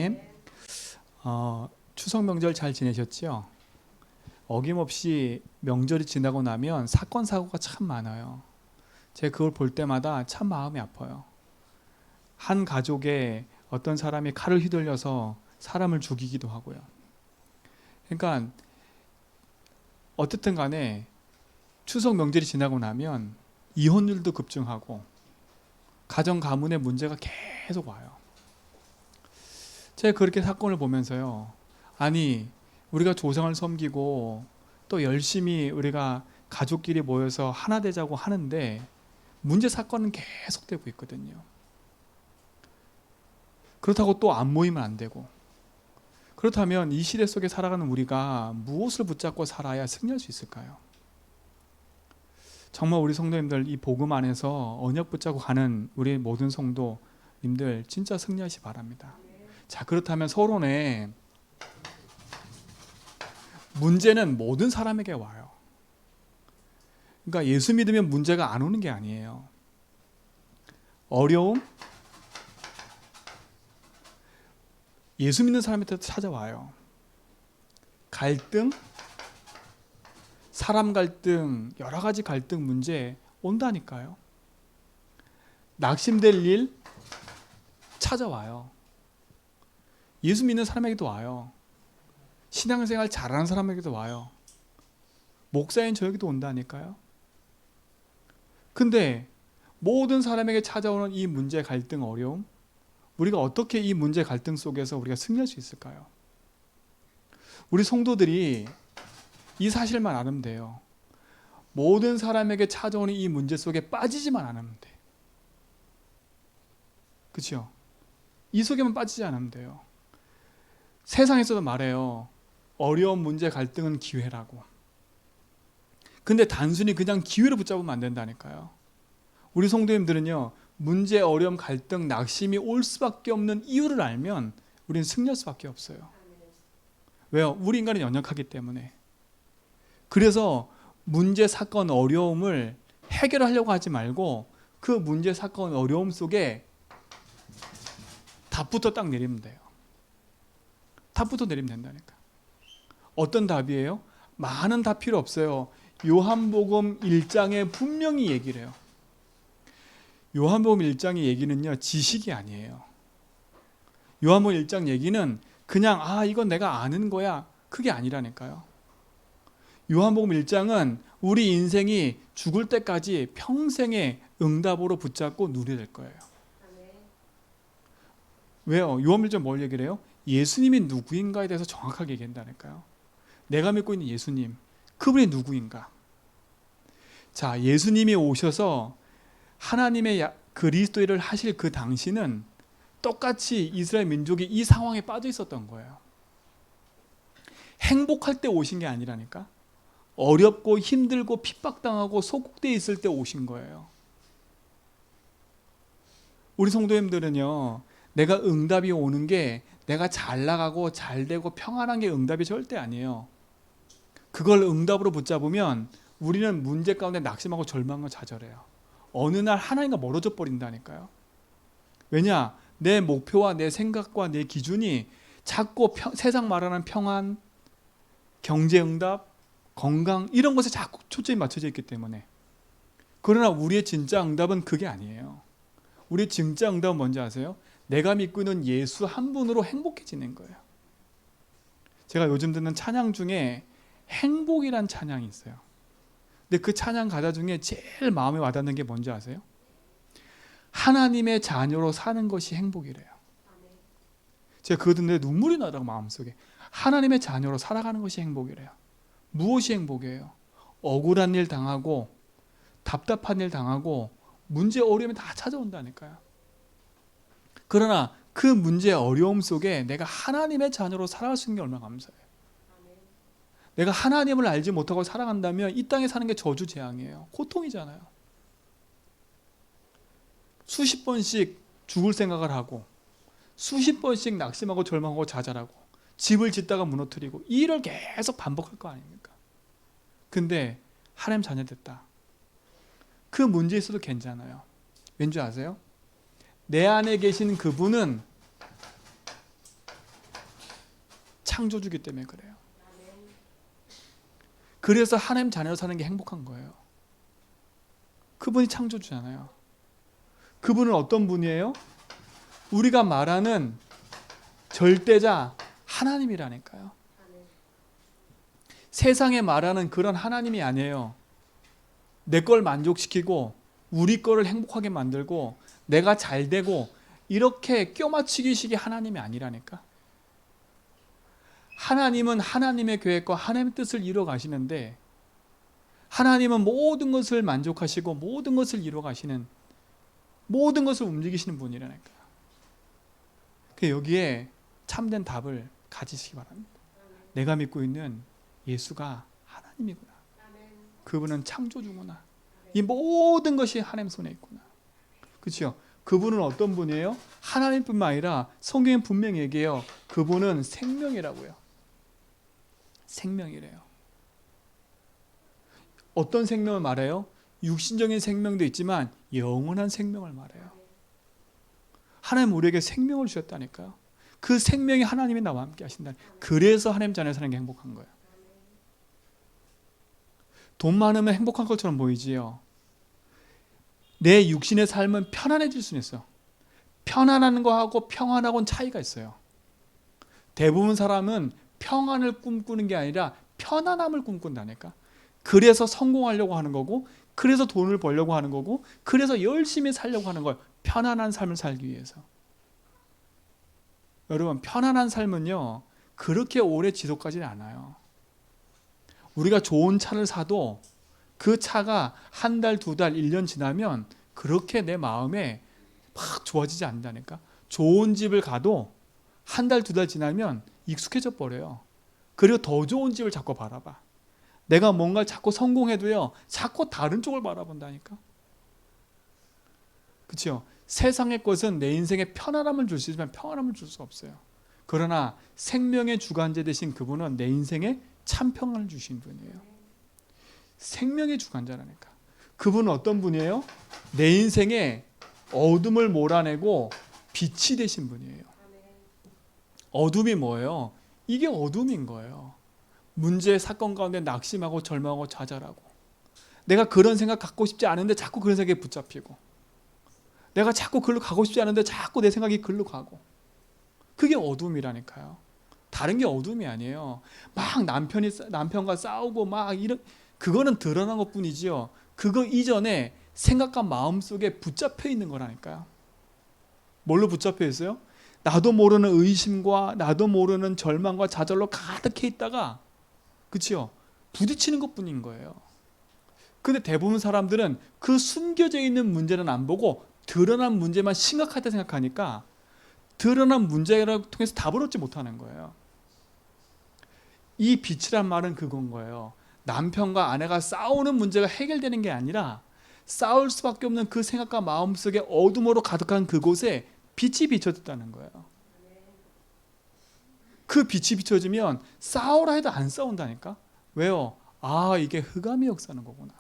목사님, 추석 명절 잘 지내셨죠? 어김없이 명절이 지나고 나면 사건 사고가 참 많아요. 제가 그걸 볼 때마다 참 마음이 아파요. 한 가족에 어떤 사람이 칼을 휘둘려서 사람을 죽이기도 하고요. 그러니까 어쨌든 간에 추석 명절이 지나고 나면 이혼율도 급증하고 가정 가문의 문제가 계속 와요. 제가 그렇게 사건을 보면서요, 아니 우리가 조상을 섬기고 또 열심히 우리가 가족끼리 모여서 하나 되자고 하는데 문제 사건은 계속되고 있거든요. 그렇다고 또 안 모이면 안 되고, 그렇다면 이 시대 속에 살아가는 우리가 무엇을 붙잡고 살아야 승리할 수 있을까요? 정말 우리 성도님들 이 복음 안에서 언약 붙잡고 가는 우리 모든 성도님들 진짜 승리하시 바랍니다. 자, 그렇다면 서론에 문제는 모든 사람에게 와요. 그러니까 예수 믿으면 문제가 안 오는 게 아니에요. 어려움, 예수 믿는 사람한테 찾아와요. 갈등, 사람 갈등, 여러 가지 갈등 문제 온다니까요. 낙심될 일 찾아와요. 예수 믿는 사람에게도 와요. 신앙생활 잘하는 사람에게도 와요. 목사인 저에게도 온다니까요. 근데 모든 사람에게 찾아오는 이 문제, 갈등, 어려움, 우리가 어떻게 이 문제, 갈등 속에서 우리가 승리할 수 있을까요? 우리 성도들이 이 사실만 알면 돼요. 모든 사람에게 찾아오는 이 문제 속에 빠지지만 않으면 돼. 그렇죠? 이 속에만 빠지지 않으면 돼요. 세상에서도 말해요. 어려운 문제, 갈등은 기회라고. 근데 단순히 그냥 기회를 붙잡으면 안 된다니까요. 우리 성도님들은요, 문제, 어려움, 갈등, 낙심이 올 수밖에 없는 이유를 알면 우리는 승리할 수밖에 없어요. 왜요? 우리 인간은 연약하기 때문에. 그래서 문제, 사건, 어려움을 해결하려고 하지 말고 그 문제, 사건, 어려움 속에 답부터 딱 내리면 돼요. 답부터 내리면 된다니까. 어떤 답이에요? 많은 답 필요 없어요. 요한복음 1장에 분명히 얘기를 해요. 요한복음 1장의 얘기는요, 지식이 아니에요. 요한복음 1장 얘기는 그냥 이건 내가 아는 거야, 그게 아니라니까요. 요한복음 1장은 우리 인생이 죽을 때까지 평생의 응답으로 붙잡고 누려야 될 거예요. 왜요? 요한복음 1장 뭘 얘기를 해요? 예수님이 누구인가에 대해서 정확하게 얘기한다니까요. 내가 믿고 있는 예수님, 그분이 누구인가? 자, 예수님이 오셔서 하나님의 그리스도를 하실 그 당시는 똑같이 이스라엘 민족이 이 상황에 빠져 있었던 거예요. 행복할 때 오신 게 아니라니까. 어렵고 힘들고 핍박당하고 소국되어 있을 때 오신 거예요. 우리 성도님들은요, 내가 응답이 오는 게 내가 잘 나가고 잘 되고 평안한 게 응답이 절대 아니에요. 그걸 응답으로 붙잡으면 우리는 문제 가운데 낙심하고 절망하고 좌절해요. 어느 날 하나님과 멀어져 버린다니까요. 왜냐? 내 목표와 내 생각과 내 기준이 자꾸 세상 말하는 평안, 경제 응답, 건강 이런 것에 자꾸 초점이 맞춰져 있기 때문에. 그러나 우리의 진짜 응답은 그게 아니에요. 우리의 진짜 응답은 뭔지 아세요? 내가 믿고 있는 예수 한 분으로 행복해지는 거예요. 제가 요즘 듣는 찬양 중에 행복이란 찬양이 있어요. 근데 그 찬양 가사 중에 제일 마음에 와닿는 게 뭔지 아세요? 하나님의 자녀로 사는 것이 행복이래요. 제가 그거 듣는데 눈물이 나더라고, 마음속에. 하나님의 자녀로 살아가는 것이 행복이래요. 무엇이 행복이에요? 억울한 일 당하고 답답한 일 당하고 문제 어려움이 다 찾아온다니까요. 그러나 그 문제 어려움 속에 내가 하나님의 자녀로 살아갈 수 있는 게 얼마나 감사해요. 내가 하나님을 알지 못하고 살아간다면 이 땅에 사는 게 저주재앙이에요. 고통이잖아요. 수십 번씩 죽을 생각을 하고 수십 번씩 낙심하고 절망하고 좌절하고 집을 짓다가 무너뜨리고 이 일을 계속 반복할 거 아닙니까? 근데 하나님 자녀 됐다. 그 문제 있어도 괜찮아요. 왠지 아세요? 내 안에 계신 그분은 창조주기 때문에 그래요. 그래서 하나님 자녀로 사는 게 행복한 거예요. 그분이 창조주잖아요. 그분은 어떤 분이에요? 우리가 말하는 절대자 하나님이라니까요. 세상에 말하는 그런 하나님이 아니에요. 내 걸 만족시키고 우리 거를 행복하게 만들고 내가 잘 되고 이렇게 껴맞추기식의 하나님이 아니라니까. 하나님은 하나님의 계획과 하나님의 뜻을 이루어 가시는데 하나님은 모든 것을 만족하시고 모든 것을 이루어 가시는 모든 것을 움직이시는 분이라니까요. 여기에 참된 답을 가지시기 바랍니다. 내가 믿고 있는 예수가 하나님이구나. 그분은 창조주구나. 이 모든 것이 하나님 손에 있구나. 그렇죠? 그분은 어떤 분이에요? 하나님뿐만 아니라 성경은 분명히 얘기해요. 그분은 생명이라고요. 생명이래요. 어떤 생명을 말해요? 육신적인 생명도 있지만 영원한 생명을 말해요. 하나님 우리에게 생명을 주셨다니까요. 그 생명이 하나님이 나와 함께 하신다. 그래서 하나님 자녀 사는 게 행복한 거예요. 돈 많으면 행복한 것처럼 보이지요. 내 육신의 삶은 편안해질 수는 있어요. 편안한 거하고 평안하고는 차이가 있어요. 대부분 사람은 평안을 꿈꾸는 게 아니라 편안함을 꿈꾼다니까. 그래서 성공하려고 하는 거고, 그래서 돈을 벌려고 하는 거고, 그래서 열심히 살려고 하는 거예요. 편안한 삶을 살기 위해서. 여러분, 편안한 삶은요 그렇게 오래 지속하지는 않아요. 우리가 좋은 차를 사도 그 차가 한 달, 두 달, 1년 지나면 그렇게 내 마음에 막 좋아지지 않는다니까. 좋은 집을 가도 한 달, 두 달 지나면 익숙해져 버려요. 그리고 더 좋은 집을 자꾸 바라봐. 내가 뭔가 자꾸 성공해도요 자꾸 다른 쪽을 바라본다니까. 그렇죠? 세상의 것은 내 인생에 편안함을 줄 수 있지만 평안함을 줄 수 없어요. 그러나 생명의 주관자 되신 그분은 내 인생에 참 평안을 주신 분이에요. 생명의 주관자라니까. 그분은 어떤 분이에요? 내 인생에 어둠을 몰아내고 빛이 되신 분이에요. 어둠이 뭐예요? 이게 어둠인 거예요. 문제, 사건 가운데 낙심하고 절망하고 좌절하고, 내가 그런 생각 갖고 싶지 않은데 자꾸 그런 생각에 붙잡히고, 내가 자꾸 글로 가고 싶지 않은데 자꾸 내 생각이 글로 가고, 그게 어둠이라니까요. 다른 게 어둠이 아니에요. 막 남편과 싸우고 막 이런, 그거는 드러난 것뿐이지요. 그거 이전에 생각과 마음 속에 붙잡혀 있는 거라니까요. 뭘로 붙잡혀 있어요? 나도 모르는 의심과 나도 모르는 절망과 좌절로 가득해 있다가, 그렇죠? 부딪히는 것뿐인 거예요. 근데 대부분 사람들은 그 숨겨져 있는 문제는 안 보고 드러난 문제만 심각하다 생각하니까 드러난 문제를 통해서 답을 얻지 못하는 거예요. 이 빛이란 말은 그건 거예요. 남편과 아내가 싸우는 문제가 해결되는 게 아니라 싸울 수밖에 없는 그 생각과 마음 속에 어둠으로 가득한 그곳에 빛이 비춰졌다는 거예요. 그 빛이 비춰지면 싸우라 해도 안 싸운다니까. 왜요? 아, 이게 흑암이 역사하는 거구나.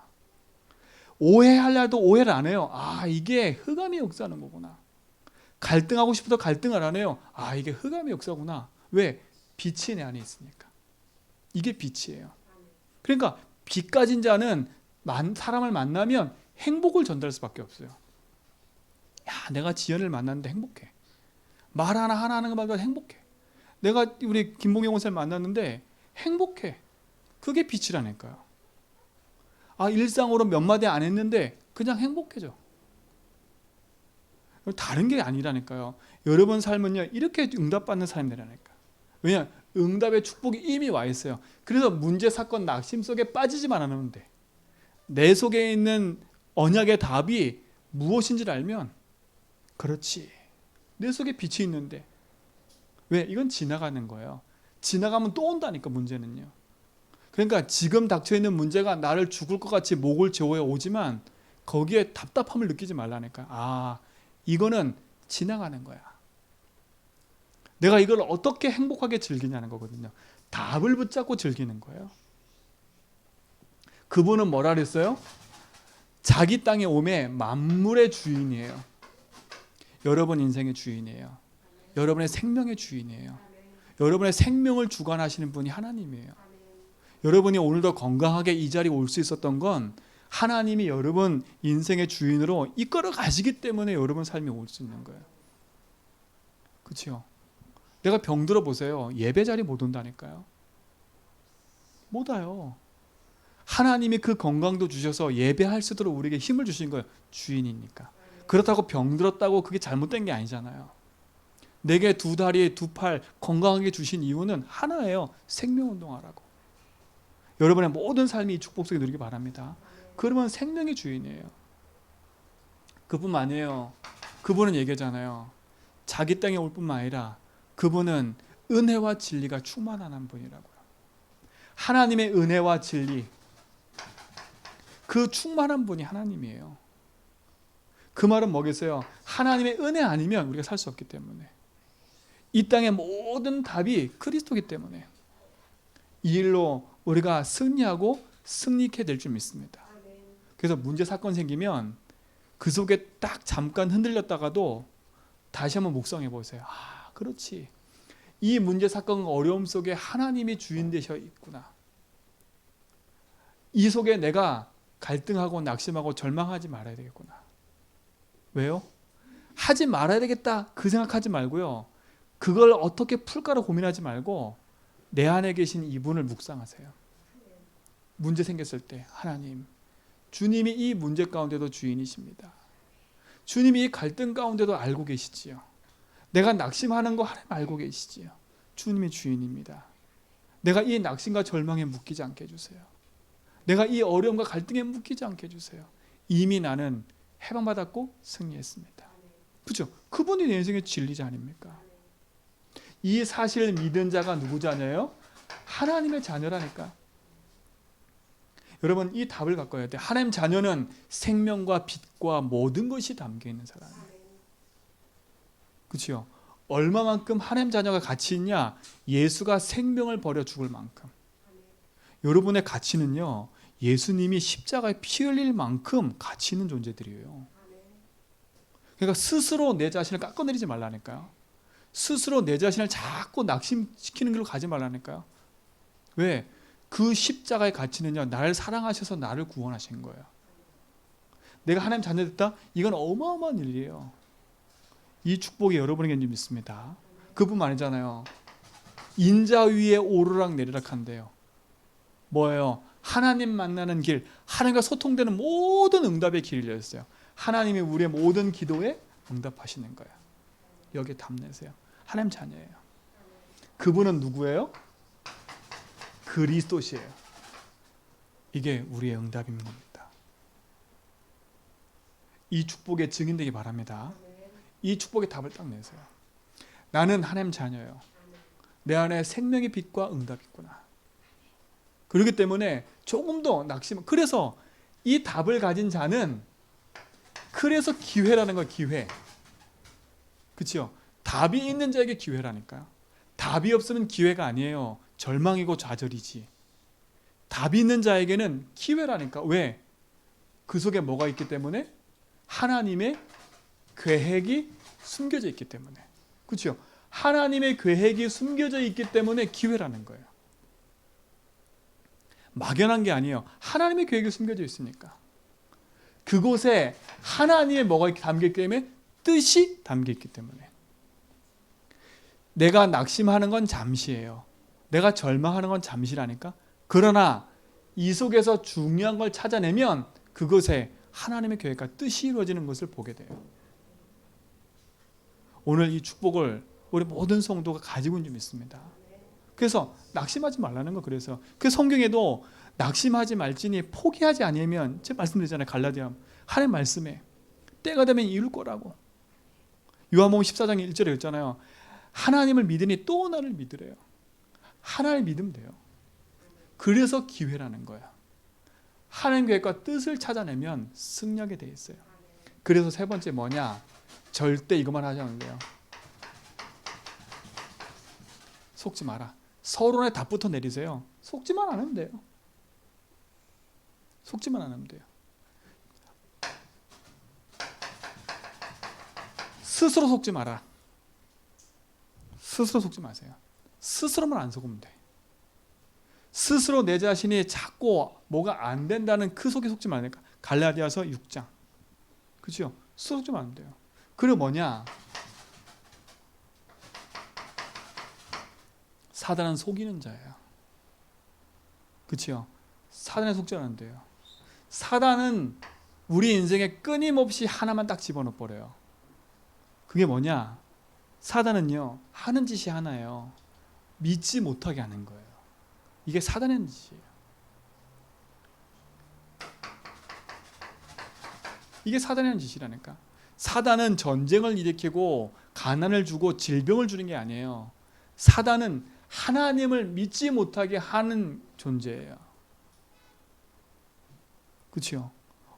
오해하려도 오해를 안 해요. 아, 이게 흑암이 역사하는 거구나. 갈등하고 싶어도 갈등을 안 해요. 아, 이게 흑암의 역사구나. 왜? 빛이 내 안에 있으니까. 이게 빛이에요. 그러니까 빛 가진 자는 사람을 만나면 행복을 전달할 수밖에 없어요. 야, 내가 지연을 만났는데 행복해. 말 하나 하는 것마다 행복해. 내가 우리 김봉영 원사님 만났는데 행복해. 그게 빛이라니까요. 아, 일상으로 몇 마디 안 했는데 그냥 행복해져. 다른 게 아니라니까요. 여러분 삶은요 이렇게 응답받는 삶이라니까. 왜냐? 응답의 축복이 이미 와 있어요. 그래서 문제, 사건, 낙심 속에 빠지지만 않으면 돼. 내 속에 있는 언약의 답이 무엇인지를 알면, 그렇지, 내 속에 빛이 있는데. 왜? 이건 지나가는 거예요. 지나가면 또 온다니까, 문제는요. 그러니까 지금 닥쳐있는 문제가 나를 죽을 것 같이 목을 조여 오지만 거기에 답답함을 느끼지 말라니까. 아, 이거는 지나가는 거야. 내가 이걸 어떻게 행복하게 즐기냐는 거거든요. 답을 붙잡고 즐기는 거예요. 그분은 뭐라 그랬어요? 자기 땅에 오매 만물의 주인이에요. 여러분 인생의 주인이에요. 여러분의 생명의 주인이에요. 여러분의 생명을 주관하시는 분이 하나님이에요. 여러분이 오늘도 건강하게 이 자리에 올 수 있었던 건 하나님이 여러분 인생의 주인으로 이끌어 가시기 때문에 여러분 삶이 올 수 있는 거예요. 그렇죠? 내가 병들어 보세요. 예배 자리 못 온다니까요. 못 와요. 하나님이 그 건강도 주셔서 예배할 수 있도록 우리에게 힘을 주신 거예요. 주인이니까. 그렇다고 병들었다고 그게 잘못된 게 아니잖아요. 내게 두 다리, 두 팔 건강하게 주신 이유는 하나예요. 생명운동하라고. 여러분의 모든 삶이 이 축복 속에 누리기 바랍니다. 그러면 생명의 주인이에요. 그뿐만 아니에요. 그분은 얘기하잖아요. 자기 땅에 올 뿐만 아니라 그분은 은혜와 진리가 충만한 분이라고요. 하나님의 은혜와 진리, 그 충만한 분이 하나님이에요. 그 말은 뭐겠어요? 하나님의 은혜 아니면 우리가 살 수 없기 때문에, 이 땅의 모든 답이 그리스도이기 때문에 이 일로 우리가 승리하고 승리케 될 줄 믿습니다. 그래서 문제 사건 생기면 그 속에 딱 잠깐 흔들렸다가도 다시 한번 묵상해 보세요. 아, 그렇지. 이 문제 사건 어려움 속에 하나님이 주인 되셔 있구나. 이 속에 내가 갈등하고 낙심하고 절망하지 말아야 되겠구나. 왜요? 하지 말아야 되겠다 그 생각하지 말고요. 그걸 어떻게 풀까로 고민하지 말고 내 안에 계신 이분을 묵상하세요. 문제 생겼을 때 하나님, 주님이 이 문제 가운데도 주인이십니다. 주님이 이 갈등 가운데도 알고 계시지요. 내가 낙심하는 거 하나님 알고 계시지요. 주님이 주인입니다. 내가 이 낙심과 절망에 묶이지 않게 해주세요. 내가 이 어려움과 갈등에 묶이지 않게 해주세요. 이미 나는 해방받았고 승리했습니다. 그렇죠? 그분이 내 인생의 진리자 아닙니까? 이 사실을 믿은 자가 누구 자녀예요? 하나님의 자녀라니까. 여러분, 이 답을 갖고 해야 돼요. 하나님 자녀는 생명과 빛과 모든 것이 담겨 있는 사람이에요. 그렇죠? 얼마만큼 하나님 자녀가 가치 있냐? 예수가 생명을 버려 죽을 만큼. 여러분의 가치는요, 예수님이 십자가에 피 흘릴 만큼 가치 있는 존재들이에요. 그러니까 스스로 내 자신을 깎아내리지 말라니까요. 스스로 내 자신을 자꾸 낙심시키는 길로 가지 말라니까요. 왜? 그 십자가의 가치는요, 나를 사랑하셔서 나를 구원하신 거예요. 내가 하나님 자녀 됐다? 이건 어마어마한 일이에요. 이 축복이 여러분에게 있는 줄 믿습니다. 그뿐만 아니잖아요. 인자 위에 오르락 내리락 한대요. 뭐예요? 하나님 만나는 길, 하나님과 소통되는 모든 응답의 길이 열렸어요. 하나님이 우리의 모든 기도에 응답하시는 거예요. 여기에 답내세요. 하나님 자녀예요. 그분은 누구예요? 그리스도시예요. 이게 우리의 응답인 겁니다. 이 축복의 증인되기 바랍니다. 이 축복의 답을 딱 내세요. 나는 하나님 자녀예요. 내 안에 생명의 빛과 응답이 있구나. 그렇기 때문에 조금 더 낙심. 그래서 이 답을 가진 자는, 그래서 기회라는 거예요. 기회. 그렇죠? 답이 있는 자에게 기회라니까요. 답이 없으면 기회가 아니에요. 절망이고 좌절이지. 답이 있는 자에게는 기회라니까. 왜? 그 속에 뭐가 있기 때문에? 하나님의 계획이 숨겨져 있기 때문에. 그렇죠? 하나님의 계획이 숨겨져 있기 때문에 기회라는 거예요. 막연한 게 아니에요. 하나님의 계획이 숨겨져 있으니까. 그곳에 하나님의 뭐가 담겨 있기 때문에, 뜻이 담겨 있기 때문에. 내가 낙심하는 건 잠시예요. 내가 절망하는 건 잠시라니까. 그러나 이 속에서 중요한 걸 찾아내면 그것에 하나님의 계획과 뜻이 이루어지는 것을 보게 돼요. 오늘 이 축복을 우리 모든 성도가 가지고 있는 줄 믿습니다. 그래서 낙심하지 말라는 거. 그래서 그 성경에도 낙심하지 말지니 포기하지 아니하면, 제가 말씀드렸잖아요. 갈라디아 하나님 말씀에 때가 되면 이룰 거라고. 요한복음 14장 1절에 있잖아요. 하나님을 믿으니 또 나를 믿으래요. 하나님을 믿으면 돼요. 그래서 기회라는 거야. 하나님 계획과 뜻을 찾아내면 승리하게 돼 있어요. 그래서 세 번째 뭐냐? 절대 이것만 하지 않으면 돼요. 속지 마라. 서론에 답부터 내리세요. 속지만 않으면 돼요. 속지만 않으면 돼요. 스스로 속지 마라. 스스로 속지 마세요. 스스로만 안 속으면 돼. 스스로 내 자신이 자꾸 뭐가 안 된다는 그 속에 속지 말라니까. 갈라디아서 6장. 그렇죠? 스스로 속지 말면 돼요. 그리고 뭐냐? 사단은 속이는 자예요. 그렇죠? 사단에 속지 않으면 돼요. 사단은 우리 인생에 끊임없이 하나만 딱 집어넣어 버려요. 그게 뭐냐? 사단은요, 하는 짓이 하나예요. 믿지 못하게 하는 거예요. 이게 사단의 하는 짓이에요. 이게 사단의 하는 짓이라니까. 사단은 전쟁을 일으키고 가난을 주고 질병을 주는 게 아니에요. 사단은 하나님을 믿지 못하게 하는 존재예요. 그렇죠?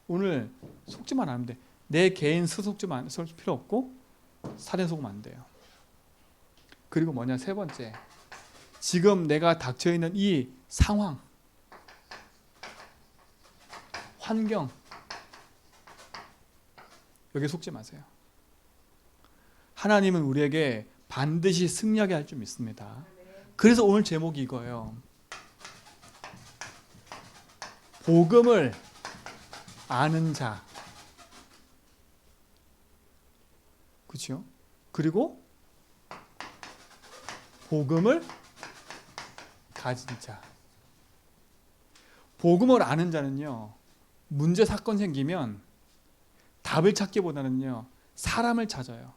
오늘 속지만 않으면 돼. 내 개인 속지만 쏠 필요 없고 사단에 속으면 안 돼요. 그리고 뭐냐? 세 번째, 지금 내가 닥쳐있는 이 상황, 환경, 여기에 속지 마세요. 하나님은 우리에게 반드시 승리하게 할 줄 믿습니다. 그래서 오늘 제목이 이거예요. 복음을 아는 자. 그렇죠? 그리고 복음을 가진 자. 복음을 아는 자는요, 문제 사건 생기면 답을 찾기보다는요, 사람을 찾아요.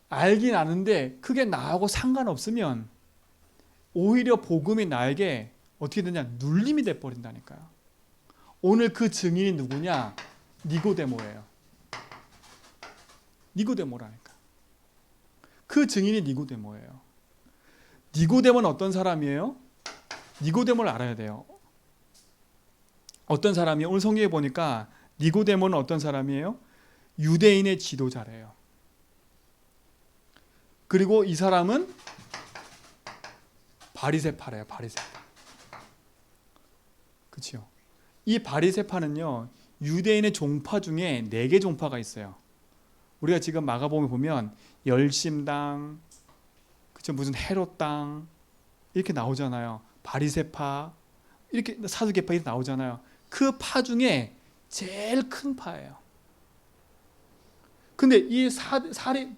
알긴 아는데 그게 나하고 상관없으면 오히려 복음이 나에게 어떻게 되냐? 눌림이 돼버린다니까요. 오늘 그 증인이 누구냐? 니고데모예요. 니고데모라니까. 그 증인이 니고데모예요. 니고데모는 어떤 사람이에요? 니고데모를 알아야 돼요. 어떤 사람이에요? 오늘 성경에 보니까 니고데모는 어떤 사람이에요? 유대인의 지도자래요. 그리고 이 사람은 바리새파래요. 바리새파. 그렇죠? 이 바리새파는요, 유대인의 종파 중에 4개 종파가 있어요. 우리가 지금 마가복음에 보면 열심당, 그쵸? 무슨 헤롯당 이렇게 나오잖아요. 바리새파, 이렇게 사두개파 이렇게 나오잖아요. 그 파 중에 제일 큰 파예요. 근데 이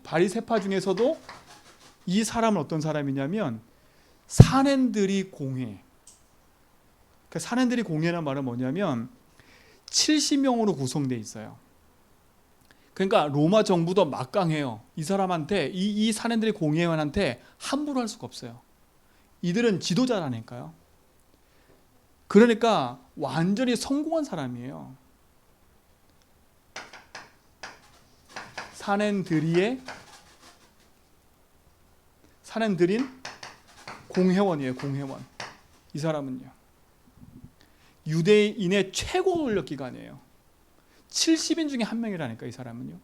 바리새파 중에서도 이 사람은 어떤 사람이냐면 산헨드리 공회. 그 산헨드리 공회라는 말은 뭐냐면 70명으로 구성되어 있어요. 그러니까 로마 정부도 막강해요. 이 사람한테, 이 산헨드리 공회원한테 함부로 할 수가 없어요. 이들은 지도자라니까요. 그러니까 완전히 성공한 사람이에요. 산헨드린 공회원이에요. 공회원. 이 사람은요, 유대인의 최고 권력 기관이에요. 70인 중에 한 명이라니까. 이 사람은요.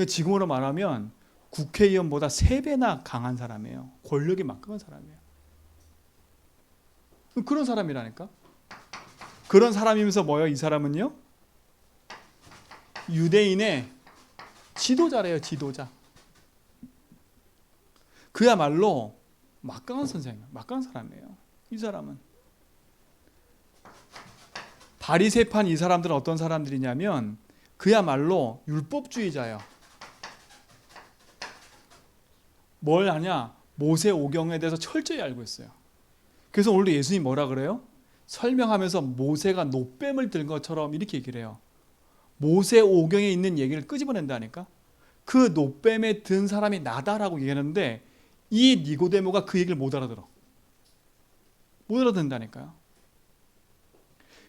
지금으로 말하면 국회의원보다 3배나 강한 사람이에요. 권력이 막강한 사람이에요. 그런 사람이라니까. 그런 사람이면서 뭐예요? 이 사람은요, 유대인의 지도자래요. 지도자. 그야말로 막강한 선생님, 막강한 사람이에요. 이 사람은. 바리새파인 이 사람들은 어떤 사람들이냐면 그야말로 율법주의자예요. 뭘 하냐? 모세 오경에 대해서 철저히 알고 있어요. 그래서 오늘도 예수님이 뭐라 그래요? 설명하면서 모세가 노뱀을 든 것처럼 이렇게 얘기를 해요. 모세 오경에 있는 얘기를 끄집어낸다니까. 그 노뱀에 든 사람이 나다라고 얘기하는데 이 니고데모가 그 얘기를 못 알아들어. 못 알아듣는다니까요.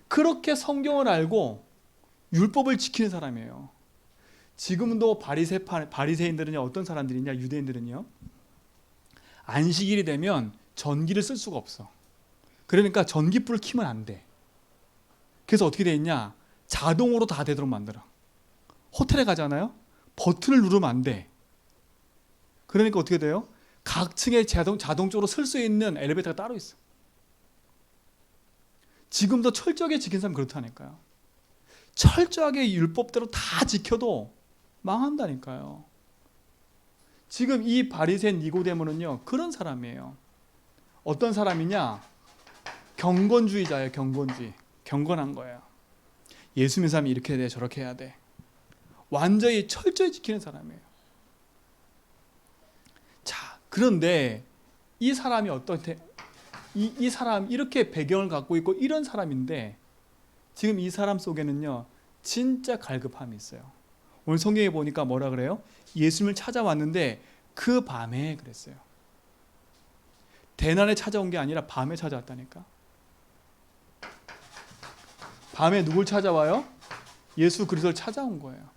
그렇게 성경을 알고 율법을 지키는 사람이에요. 지금도 바리새인들은요, 어떤 사람들이냐? 유대인들은요, 안식일이 되면 전기를 쓸 수가 없어. 그러니까 전기불을 켜면 안 돼. 그래서 어떻게 돼 있냐? 자동으로 다 되도록 만들어. 호텔에 가잖아요? 버튼을 누르면 안 돼. 그러니까 어떻게 돼요? 각 층에 자동적으로 쓸 수 있는 엘리베이터가 따로 있어. 지금도 철저하게 지킨 사람은 그렇다니까요. 철저하게 율법대로 다 지켜도 망한다니까요. 지금 이 바리새인 니고데모는요, 그런 사람이에요. 어떤 사람이냐? 경건주의자예요. 경건주의. 경건한 거예요. 예수 믿는 사람이 이렇게 해야 돼, 저렇게 해야 돼. 완전히 철저히 지키는 사람이에요. 자, 그런데 이 사람이 이 사람 이렇게 배경을 갖고 있고 이런 사람인데 지금 이 사람 속에는요, 진짜 갈급함이 있어요. 오늘 성경에 보니까 뭐라 그래요? 예수님을 찾아왔는데 그 밤에 그랬어요. 대낮에 찾아온 게 아니라 밤에 찾아왔다니까. 밤에 누굴 찾아와요? 예수 그리스도를 찾아온 거예요.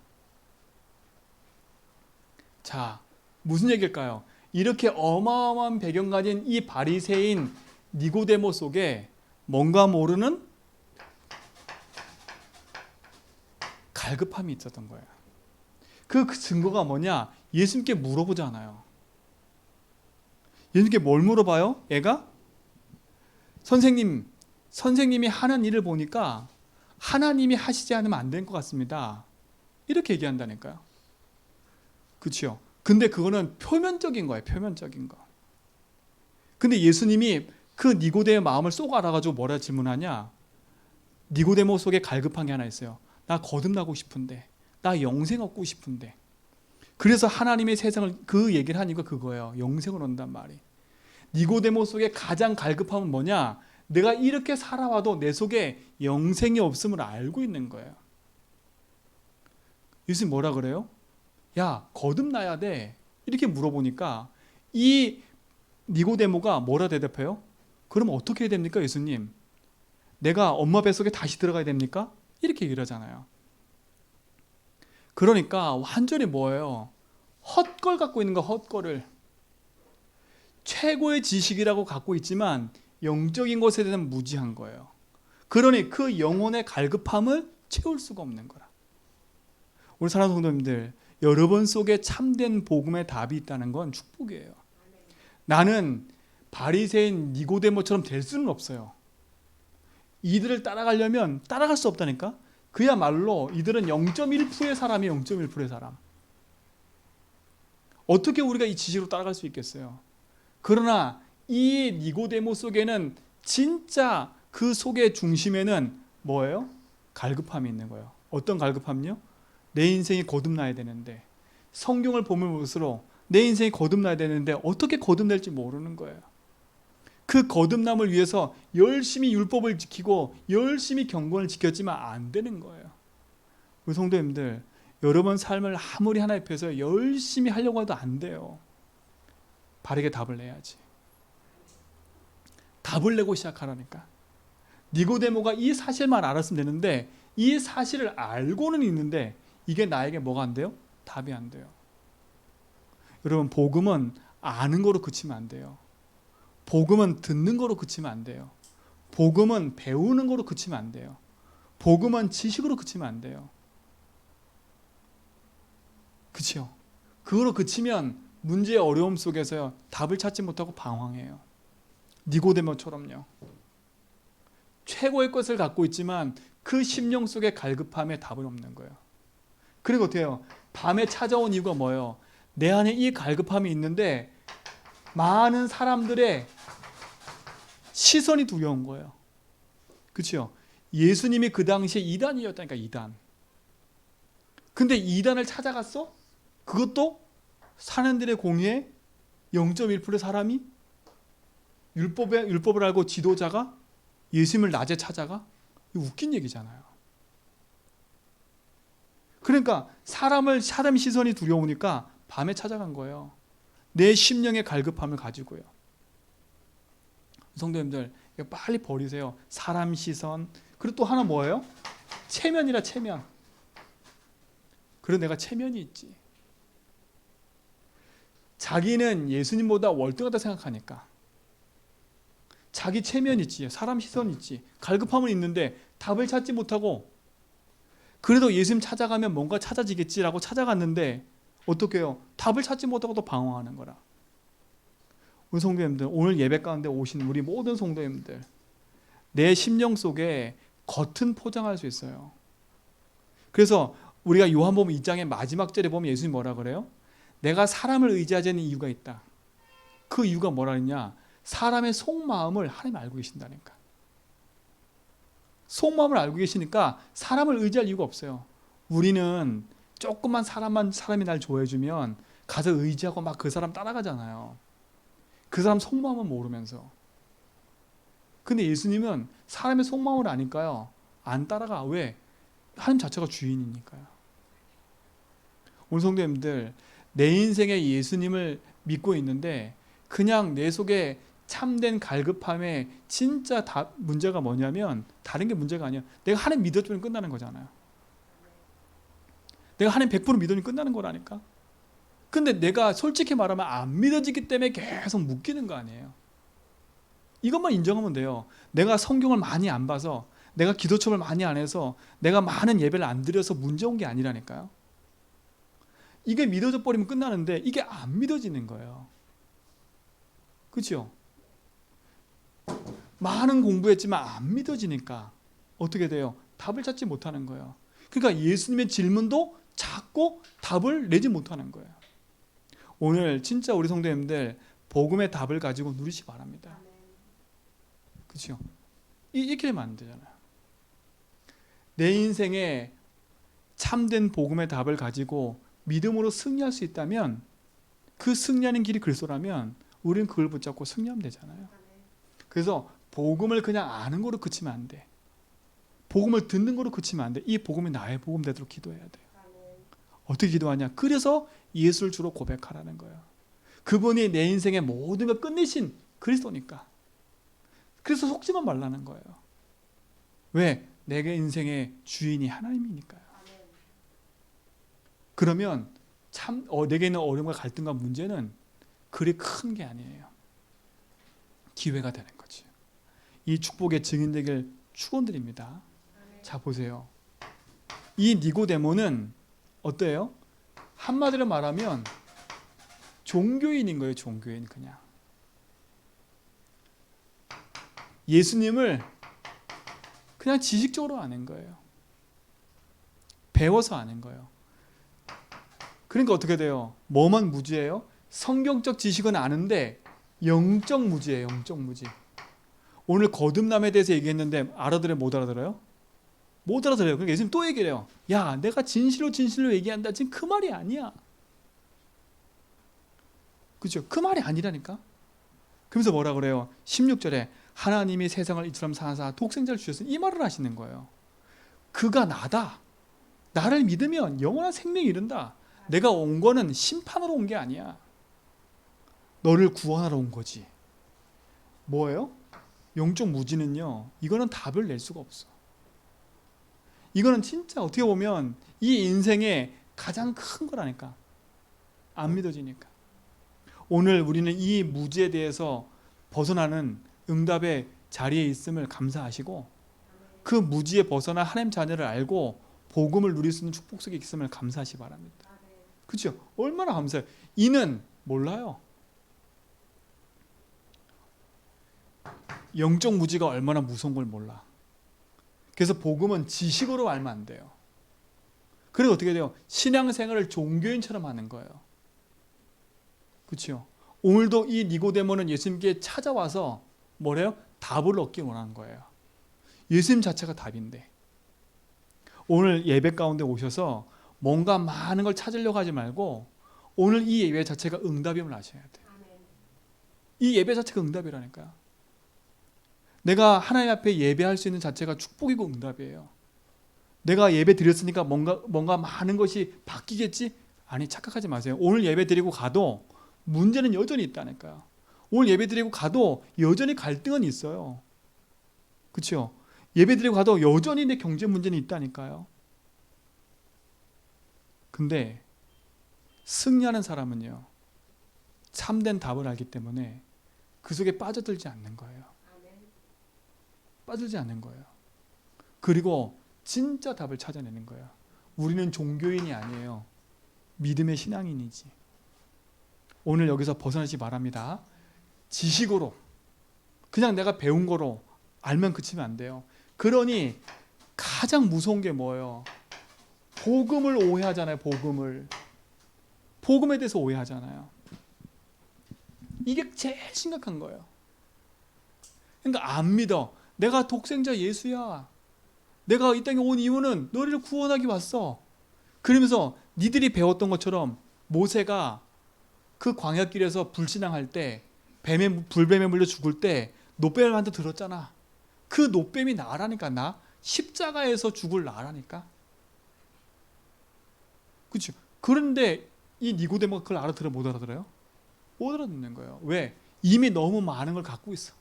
자, 무슨 얘기일까요? 이렇게 어마어마한 배경 가진 이 바리새인 니고데모 속에 뭔가 모르는 갈급함이 있었던 거예요. 그 증거가 뭐냐? 예수님께 물어보잖아요. 예수님께 뭘 물어봐요? 애가? 선생님이 하는 일을 보니까 하나님이 하시지 않으면 안 될 것 같습니다. 이렇게 얘기한다니까요. 그렇죠? 근데 그거는 표면적인 거예요. 표면적인 거. 근데 예수님이 그 니고데모의 마음을 쏙 알아가지고 뭐라 질문하냐? 니고데모 속에 갈급한 게 하나 있어요. 나 거듭나고 싶은데, 나 영생 얻고 싶은데. 그래서 하나님의 세상을 그 얘기를 하니까 그거예요. 영생을 얻는단 말이. 니고데모 속에 가장 갈급함은 뭐냐? 내가 이렇게 살아와도 내 속에 영생이 없음을 알고 있는 거예요. 예수님 뭐라 그래요? 야, 거듭나야 돼. 이렇게 물어보니까 이 니고데모가 뭐라 대답해요? 그럼 어떻게 해야 됩니까, 예수님? 내가 엄마 뱃속에 다시 들어가야 됩니까? 이렇게 얘기를 하잖아요. 그러니까 완전히 뭐예요? 헛걸 갖고 있는 거, 헛걸을. 최고의 지식이라고 갖고 있지만 영적인 것에 대한 무지한 거예요. 그러니 그 영혼의 갈급함을 채울 수가 없는 거라. 우리 사랑하는 성도님들, 여러분 속에 참된 복음의 답이 있다는 건 축복이에요. 나는 바리새인 니고데모처럼 될 수는 없어요. 이들을 따라가려면 따라갈 수 없다니까. 그야말로 이들은 0.1%의 사람이 0.1%의 사람. 어떻게 우리가 이 지식으로 따라갈 수 있겠어요? 그러나 이 니고데모 속에는 진짜 그 속의 중심에는 뭐예요? 갈급함이 있는 거예요. 어떤 갈급함요? 내 인생이 거듭나야 되는데, 성경을 보면 볼수록 내 인생이 거듭나야 되는데 어떻게 거듭날지 모르는 거예요. 그 거듭남을 위해서 열심히 율법을 지키고 열심히 경건을 지켰지만 안 되는 거예요. 우리 성도님들, 여러분 삶을 아무리 하나님 앞에서 열심히 하려고 해도 안 돼요. 바르게 답을 내야지. 답을 내고 시작하라니까. 니고데모가 이 사실만 알았으면 되는데 이 사실을 알고는 있는데 이게 나에게 뭐가 안 돼요? 답이 안 돼요. 여러분, 복음은 아는 거로 그치면 안 돼요. 복음은 듣는 거로 그치면 안 돼요. 복음은 배우는 거로 그치면 안 돼요. 복음은 지식으로 그치면 안 돼요. 그렇죠? 그거로 그치면 문제의 어려움 속에서요, 답을 찾지 못하고 방황해요. 니고데모처럼요. 최고의 것을 갖고 있지만 그 심령 속의 갈급함에 답은 없는 거예요. 그리고 어때요? 밤에 찾아온 이유가 뭐예요? 내 안에 이 갈급함이 있는데 많은 사람들의 시선이 두려운 거예요. 그렇죠? 예수님이 그 당시에 이단이었다니까, 이단. 근데 이단을 찾아갔어? 그것도 사람들의 공의에 0.1% 사람이 율법을 알고 지도자가 예수님을 낮에 찾아가? 이거 웃긴 얘기잖아요. 그러니까 사람의 시선이 두려우니까 밤에 찾아간 거예요. 내 심령의 갈급함을 가지고요. 성도님들, 이거 빨리 버리세요. 사람 시선. 그리고 또 하나 뭐예요? 체면이라, 체면. 그래도 내가 체면이 있지. 자기는 예수님보다 월등하다 생각하니까. 자기 체면 있지, 사람 시선 있지, 갈급함은 있는데 답을 찾지 못하고, 그래도 예수님 찾아가면 뭔가 찾아지겠지라고 찾아갔는데 어떻게 해요? 답을 찾지 못하고 또 방황하는 거라. 우리 성도님들, 오늘 예배 가운데 오신 우리 모든 성도님들, 내 심령 속에 겉은 포장할 수 있어요. 그래서 우리가 요한복음 2장의 마지막 절에 보면 예수님이 뭐라 그래요? 내가 사람을 의지하지 않는 이유가 있다. 그 이유가 뭐라 했냐? 사람의 속마음을 하나님이 알고 계신다니까. 속마음을 알고 계시니까 사람을 의지할 이유가 없어요. 우리는 조금만 사람이 날 좋아해주면 가서 의지하고 막 그 사람 따라가잖아요. 그 사람 속마음은 모르면서. 근데 예수님은 사람의 속마음을 아니까요. 안 따라가. 왜? 하나님 자체가 주인이니까요. 오늘 성도님들, 내 인생에 예수님을 믿고 있는데 그냥 내 속에 참된 갈급함에 진짜 문제가 뭐냐면 다른 게 문제가 아니야. 내가 하나님 믿어주면 끝나는 거잖아요. 내가 하나님 100% 믿으면 끝나는 거라니까. 근데 내가 솔직히 말하면 안 믿어지기 때문에 계속 묶이는 거 아니에요. 이것만 인정하면 돼요. 내가 성경을 많이 안 봐서, 내가 기도첩을 많이 안 해서, 내가 많은 예배를 안 드려서 문제 온 게 아니라니까요. 이게 믿어져 버리면 끝나는데 이게 안 믿어지는 거예요. 그렇죠? 많은 공부했지만 안 믿어지니까 어떻게 돼요? 답을 찾지 못하는 거예요. 그러니까 예수님의 질문도 찾고 답을 내지 못하는 거예요. 오늘 진짜 우리 성도님들 복음의 답을 가지고 누리시 바랍니다. 그렇죠? 이렇게 되면 안 되잖아요. 내 인생에 참된 복음의 답을 가지고 믿음으로 승리할 수 있다면, 그 승리하는 길이 그리스도라면 우리는 그걸 붙잡고 승리하면 되잖아요. 그래서 복음을 그냥 아는 거로 그치면 안 돼. 복음을 듣는 거로 그치면 안 돼. 이 복음이 나의 복음 되도록 기도해야 돼요. 어떻게 기도하냐? 그래서 예수를 주로 고백하라는 거예요. 그분이 내 인생의 모든 걸 끝내신 그리스도니까. 그래서 속지만 말라는 거예요. 왜? 내게 인생의 주인이 하나님이니까요. 그러면 참 내게 있는 어려움과 갈등과 문제는 그리 큰 게 아니에요. 기회가 되는 거지. 이 축복의 증인 되길 축원드립니다. 자, 보세요. 이 니고데모는 어때요? 한마디로 말하면 종교인인 거예요. 종교인. 그냥 예수님을 그냥 지식적으로 아는 거예요. 배워서 아는 거예요. 그러니까 어떻게 돼요? 뭐만 무지해요? 성경적 지식은 아는데 영적 무지예요. 영적 무지. 오늘 거듭남에 대해서 얘기했는데 알아들어요? 못 알아들어요? 못 알아들어요. 그러니까 예수님 또 얘기를 해요. 야, 내가 진실로 얘기한다. 지금 그 말이 아니야. 그렇죠? 그 말이 아니라니까. 그러면서 뭐라 그래요? 16절에 하나님이 세상을 이처럼 사하사 독생자를 주셨으니 이 말을 하시는 거예요. 그가 나다. 나를 믿으면 영원한 생명이 이른다. 내가 온 거는 심판으로 온 게 아니야. 너를 구원하러 온 거지. 뭐예요? 영적 무지는요, 이거는 답을 낼 수가 없어. 이거는 진짜 어떻게 보면 이 인생의 가장 큰 거라니까. 안 믿어지니까. 오늘 우리는 이 무지에 대해서 벗어나는 응답의 자리에 있음을 감사하시고, 그 무지에 벗어나 하나님 자녀를 알고 복음을 누릴 수 있는 축복 속에 있음을 감사하시 바랍니다. 그렇죠? 얼마나 감사해요. 이는 몰라요. 영적 무지가 얼마나 무서운 걸 몰라. 그래서 복음은 지식으로 알면 안 돼요. 그래서 어떻게 돼요? 신앙생활을 종교인처럼 하는 거예요. 그렇죠? 오늘도 이 니고데모는 예수님께 찾아와서 뭐래요? 답을 얻기 원하는 거예요. 예수님 자체가 답인데. 오늘 예배 가운데 오셔서 뭔가 많은 걸 찾으려고 하지 말고 오늘 이 예배 자체가 응답임을 아셔야 돼요. 이 예배 자체가 응답이라니까요. 내가 하나님 앞에 예배할 수 있는 자체가 축복이고 응답이에요. 내가 예배 드렸으니까 뭔가 많은 것이 바뀌겠지? 아니, 착각하지 마세요. 오늘 예배 드리고 가도 문제는 여전히 있다니까요. 오늘 예배 드리고 가도 여전히 갈등은 있어요. 그렇죠? 예배 드리고 가도 여전히 내 경제 문제는 있다니까요. 근데 승리하는 사람은요, 참된 답을 알기 때문에 그 속에 빠져들지 않는 거예요. 빠지지 않는 거예요. 그리고 진짜 답을 찾아내는 거예요. 우리는 종교인이 아니에요. 믿음의 신앙인이지. 오늘 여기서 벗어나지 바랍니다. 지식으로, 그냥 내가 배운 거로 알면 그치면 안 돼요. 그러니 가장 무서운 게 뭐예요? 복음을 오해하잖아요. 복음을. 복음에 대해서 오해하잖아요. 이게 제일 심각한 거예요. 그러니까 안 믿어. 내가 독생자 예수야. 내가 이 땅에 온 이유는 너희를 구원하기 왔어. 그러면서 니들이 배웠던 것처럼 모세가 그 광야길에서 불신앙할 때 불뱀에 물려 죽을 때 노뱀한테 들었잖아. 그 노뱀이 나라니까. 나 십자가에서 죽을 나라니까. 그렇죠. 그런데 이 니고데모가 그걸 알아들어 못 알아들어요? 못 알아듣는 거예요. 왜? 이미 너무 많은 걸 갖고 있어.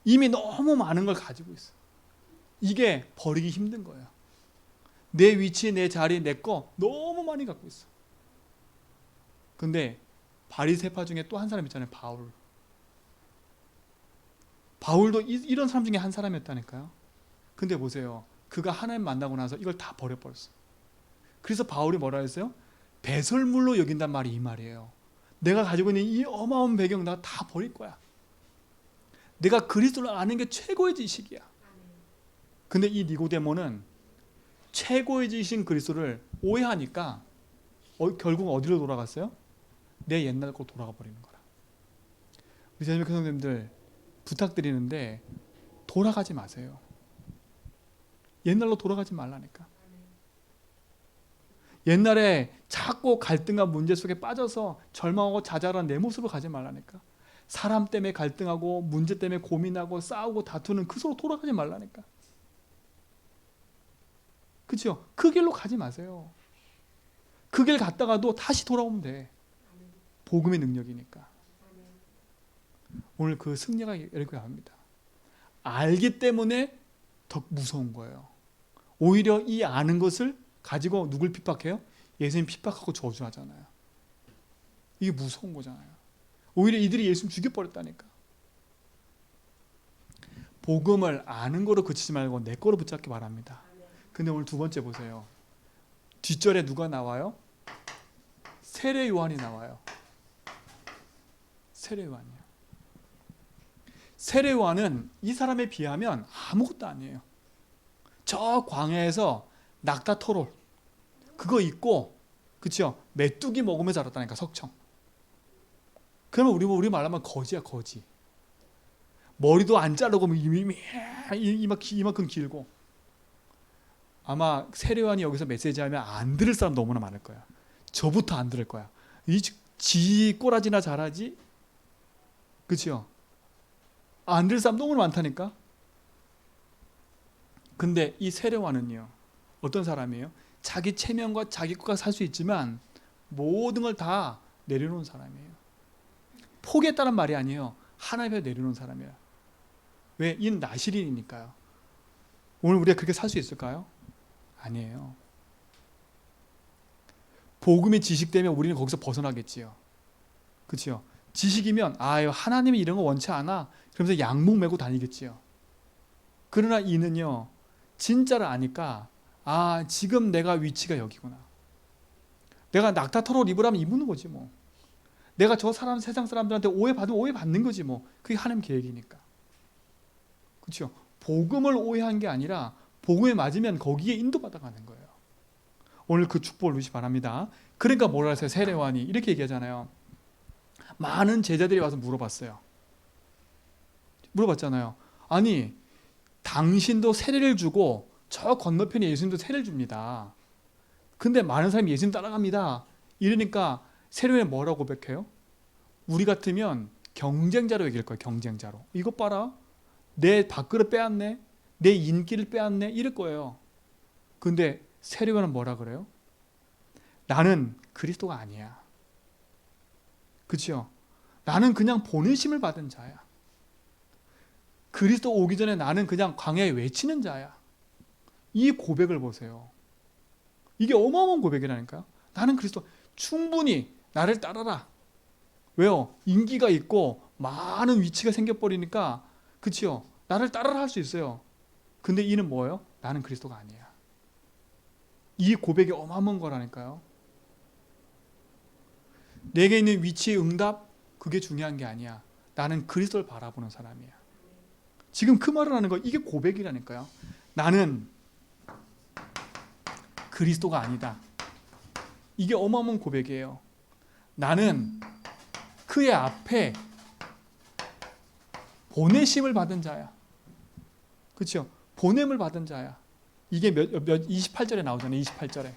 이미 너무 많은 걸 가지고 있어. 이게 버리기 힘든 거예요. 내 위치, 내 자리, 내 거 너무 많이 갖고 있어. 근데 바리새파 중에 또 한 사람 있잖아요. 바울. 바울도 이런 사람 중에 한 사람이었다니까요. 근데 보세요. 그가 하나님 만나고 나서 이걸 다 버려버렸어. 그래서 바울이 뭐라 했어요? 배설물로 여긴단 말이 이 말이에요. 내가 가지고 있는 이 어마어마한 배경 나 다 버릴 거야. 내가 그리스도를 아는 게 최고의 지식이야. 근데 이 니고데모는 최고의 지식인 그리스도를 오해하니까 결국 어디로 돌아갔어요? 내 옛날 거 돌아가 버리는 거라. 우리 자녀 교사님들 부탁드리는데 돌아가지 마세요. 옛날로 돌아가지 말라니까. 옛날에 자꾸 갈등과 문제 속에 빠져서 절망하고 좌절한 내 모습으로 가지 말라니까. 사람 때문에 갈등하고 문제 때문에 고민하고 싸우고 다투는 그 속으로 돌아가지 말라니까. 그렇죠? 그 길로 가지 마세요. 그 길 갔다가도 다시 돌아오면 돼. 복음의 능력이니까. 오늘 그 승리가 이렇게 합니다. 알기 때문에 더 무서운 거예요. 오히려 이 아는 것을 가지고 누굴 핍박해요? 예수님 핍박하고 저주하잖아요. 이게 무서운 거잖아요. 오히려 이들이 예수님 죽여버렸다니까. 복음을 아는 거로 그치지 말고 내 거로 붙잡기 바랍니다. 근데 오늘 두 번째 보세요. 뒷절에 누가 나와요? 세례 요한이 나와요. 세례 요한이요. 세례 요한은 이 사람에 비하면 아무것도 아니에요. 저 광야에서 낙타 토롤 그거 입고, 그렇죠? 메뚜기 먹으며 자랐다니까. 석청. 그러면 우리 말하면 거지야, 거지. 머리도 안 자르고 이만큼 길고. 아마 세례요한이 여기서 메시지하면 안 들을 사람 너무나 많을 거야. 저부터 안 들을 거야. 지 꼬라지나 잘하지? 그렇죠? 안 들을 사람 너무 많다니까. 근데 이 세례요한은요, 어떤 사람이에요? 자기 체면과 자기 것과 살 수 있지만 모든 걸 다 내려놓은 사람이에요. 포기했다는 말이 아니에요. 하나님 앞에 내려놓은 사람이에요. 왜? 이는 나실인이니까요. 오늘 우리가 그렇게 살 수 있을까요? 아니에요. 복음의 지식 때문에 우리는 거기서 벗어나겠지요. 그렇죠? 지식이면 하나님이 이런 거 원치 않아. 그러면서 양목 메고 다니겠지요. 그러나 이는요, 진짜를 아니까 지금 내가 위치가 여기구나. 내가 낙타 털옷 입으라면 입는 거지 뭐. 내가 저 세상 사람들한테 오해받으면 오해받는 거지 뭐. 그게 하나님 계획이니까. 그렇죠? 복음을 오해한 게 아니라 복음에 맞으면 거기에 인도받아가는 거예요. 오늘 그 축복을 누리시 바랍니다. 그러니까 뭐라 했어요? 세례요한이 이렇게 얘기하잖아요. 많은 제자들이 와서 물어봤잖아요. 아니, 당신도 세례를 주고 저 건너편에 예수님도 세례를 줍니다. 근데 많은 사람이 예수님 따라갑니다. 이러니까 세례요한이 뭐라고 고백해요? 우리 같으면 경쟁자로 얘기할 거예요. 경쟁자로. 이것 봐라. 내 밥그릇 빼앗네. 내 인기를 빼앗네. 이럴 거예요. 근데 세례요한은 뭐라 그래요? 나는 그리스도가 아니야. 그렇죠? 나는 그냥 보내심을 받은 자야. 그리스도 오기 전에 나는 그냥 광야에 외치는 자야. 이 고백을 보세요. 이게 어마어마한 고백이라니까요. 나는 그리스도, 충분히 나를 따라라. 왜요? 인기가 있고 많은 위치가 생겨버리니까, 그치요? 나를 따라라 할 수 있어요. 근데 이는 뭐예요? 나는 그리스도가 아니야. 이 고백이 어마어마한 거라니까요. 내게 있는 위치의 응답, 그게 중요한 게 아니야. 나는 그리스도를 바라보는 사람이야. 지금 그 말을 하는 거, 이게 고백이라니까요. 나는 그리스도가 아니다. 이게 어마어마한 고백이에요. 나는 그의 앞에 보내심을 받은 자야. 그렇죠? 보냄을 받은 자야. 이게 28절에 나오잖아요. 28절에.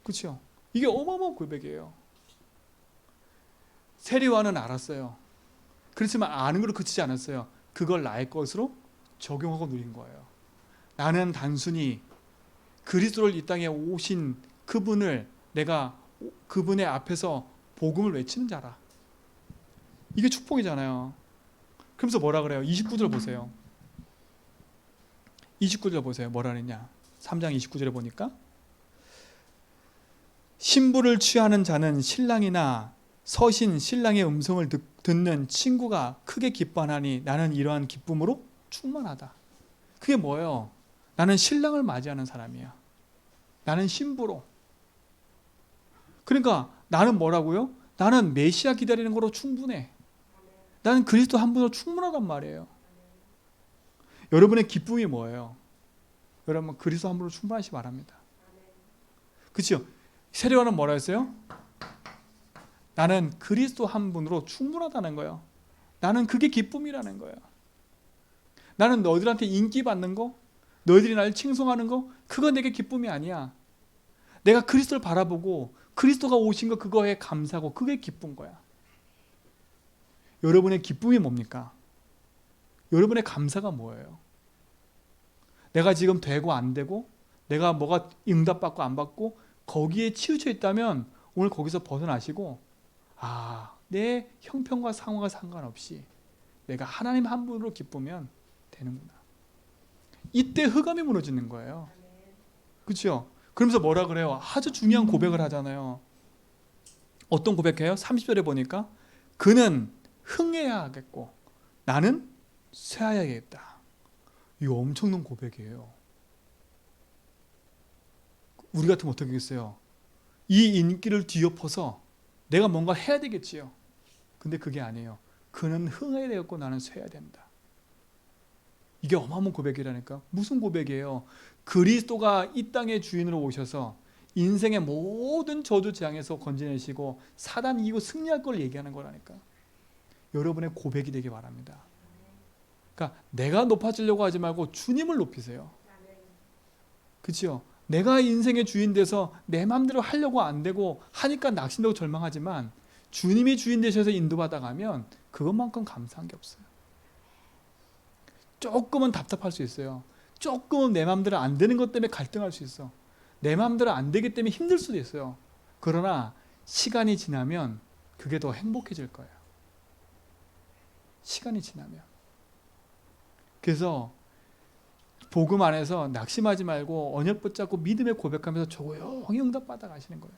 그렇죠? 이게 어마어마한 고백이에요. 세리와는 알았어요. 그렇지만 아는 걸로 그치지 않았어요. 그걸 나의 것으로 적용하고 누린 거예요. 나는 단순히 그리스도를 이 땅에 오신 그분을 내가 그분의 앞에서 복음을 외치는 자라. 이게 축복이잖아요. 그러면서 뭐라 그래요? 29절 보세요. 29절 보세요. 뭐라 그랬냐? 3장 29절에 보니까 신부를 취하는 자는 신랑이나 서신 신랑의 음성을 듣는 친구가 크게 기뻐하니 나는 이러한 기쁨으로 충만하다. 그게 뭐예요? 나는 신랑을 맞이하는 사람이야. 나는 신부로. 그러니까 나는 뭐라고요? 나는 메시아 기다리는 거로 충분해. 나는 그리스도 한 분으로 충분하단 말이에요. 여러분의 기쁨이 뭐예요? 여러분 그리스도 한 분으로 충분하시기 바랍니다. 그렇죠? 세례요한은 뭐라 했어요? 나는 그리스도 한 분으로 충분하다는 거예요. 나는 그게 기쁨이라는 거예요. 나는 너희들한테 인기 받는 거, 너희들이 나를 칭송하는 거, 그거 내게 기쁨이 아니야. 내가 그리스도를 바라보고 그리스도가 오신 거 그거에 감사하고 그게 기쁜 거야. 여러분의 기쁨이 뭡니까? 여러분의 감사가 뭐예요? 내가 지금 되고 안 되고 내가 뭐가 응답받고 안 받고 거기에 치우쳐 있다면 오늘 거기서 벗어나시고 내 형편과 상황과 상관없이 내가 하나님 한 분으로 기쁘면 되는구나. 이때 흑암이 무너지는 거예요. 그렇죠? 그러면서 뭐라 그래요? 아주 중요한 고백을 하잖아요. 어떤 고백해요? 30절에 보니까 그는 흥해야 하겠고 나는 쇠하여야겠다. 이거 엄청난 고백이에요. 우리 같으면 어떻게 하겠어요? 이 인기를 뒤엎어서 내가 뭔가 해야 되겠지요. 근데 그게 아니에요. 그는 흥해야 되겠고 나는 쇠야 된다. 이게 어마어마한 고백이라니까. 무슨 고백이에요? 그리스도가 이 땅의 주인으로 오셔서 인생의 모든 저주 재앙에서 건져내시고 사단 이기고 승리할 걸 얘기하는 거라니까. 여러분의 고백이 되기 바랍니다. 그러니까 내가 높아지려고 하지 말고 주님을 높이세요. 그렇죠? 내가 인생의 주인 돼서 내 마음대로 하려고 안 되고 하니까 낙심되고 절망하지만 주님이 주인 되셔서 인도받아 가면 그것만큼 감사한 게 없어요. 조금은 답답할 수 있어요. 조금은 내 마음대로 안 되는 것 때문에 갈등할 수 있어. 내 마음대로 안 되기 때문에 힘들 수도 있어요. 그러나 시간이 지나면 그게 더 행복해질 거예요. 시간이 지나면. 그래서 복음 안에서 낙심하지 말고 언약 붙잡고 믿음의 고백하면서 조용히 응답받아 가시는 거예요.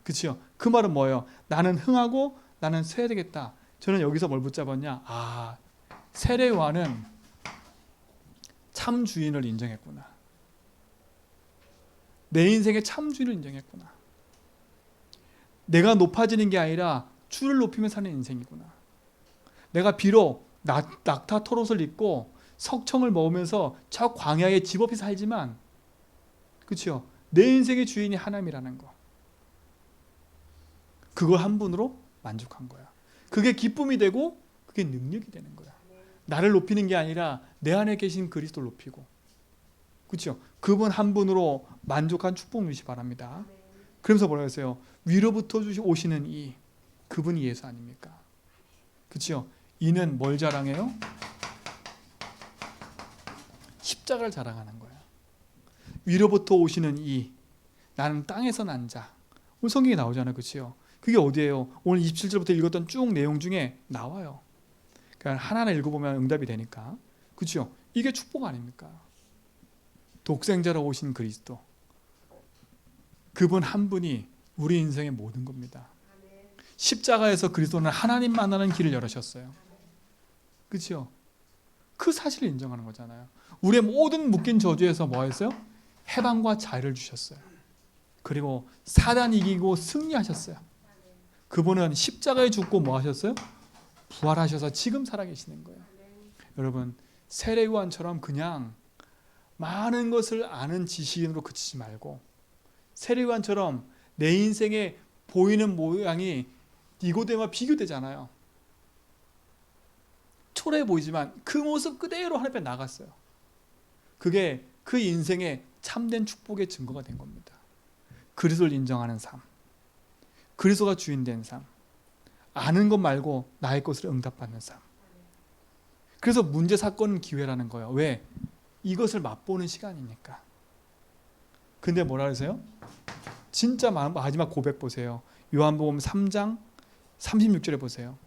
그렇죠? 그 말은 뭐예요? 나는 흥하고 나는 쇠야 되겠다. 저는 여기서 뭘 붙잡았냐? 세례요한은 참 주인을 인정했구나. 내 인생의 참 주인을 인정했구나. 내가 높아지는 게 아니라 주를 높이며 사는 인생이구나. 내가 비록 낙타 털옷을 입고 석청을 먹으면서 저 광야에 집 없이 살지만 그렇죠? 내 인생의 주인이 하나님이라는 거. 그걸 한 분으로 만족한 거야. 그게 기쁨이 되고 그게 능력이 되는 거야. 나를 높이는 게 아니라 내 안에 계신 그리스도를 높이고 그렇죠? 그분 한 분으로 만족한 축복 누리시 바랍니다. 그러면서 뭐라고 했어요? 위로부터 오시는 이 그분이 예수 아닙니까? 그렇죠? 이는 뭘 자랑해요? 십자가를 자랑하는 거예요. 위로부터 오시는 이 나는 땅에서 난 자. 오늘 성경에 나오잖아요. 그렇죠? 그게 어디예요? 오늘 27절부터 읽었던 쭉 내용 중에 나와요. 그러니까 하나하나 읽어보면 응답이 되니까. 그렇죠? 이게 축복 아닙니까? 독생자로 오신 그리스도. 그분 한 분이 우리 인생의 모든 겁니다. 십자가에서 그리스도는 하나님 만나는 길을 열으셨어요. 그렇죠? 그 사실을 인정하는 거잖아요. 우리의 모든 묶인 저주에서 뭐 했어요? 해방과 자유를 주셨어요. 그리고 사단 이기고 승리하셨어요. 그분은 십자가에 죽고 뭐 하셨어요? 부활하셔서 지금 살아계시는 거예요. 여러분 세례요한처럼 그냥 많은 것을 아는 지식인으로 그치지 말고 세례요한처럼 내 인생에 보이는 모양이 니고데모와 비교되잖아요. 초라해 보이지만 그 모습 그대로 하나님 앞에 나갔어요. 그게 그 인생의 참된 축복의 증거가 된 겁니다. 그리스도를 인정하는 삶, 그리스도가 주인 된 삶, 아는 것 말고 나의 것을 응답받는 삶. 그래서 문제 사건은 기회라는 거예요. 왜? 이것을 맛보는 시간이니까. 근데 뭐라 그러세요? 진짜 마지막 고백 보세요. 요한복음 3장 36절에 보세요.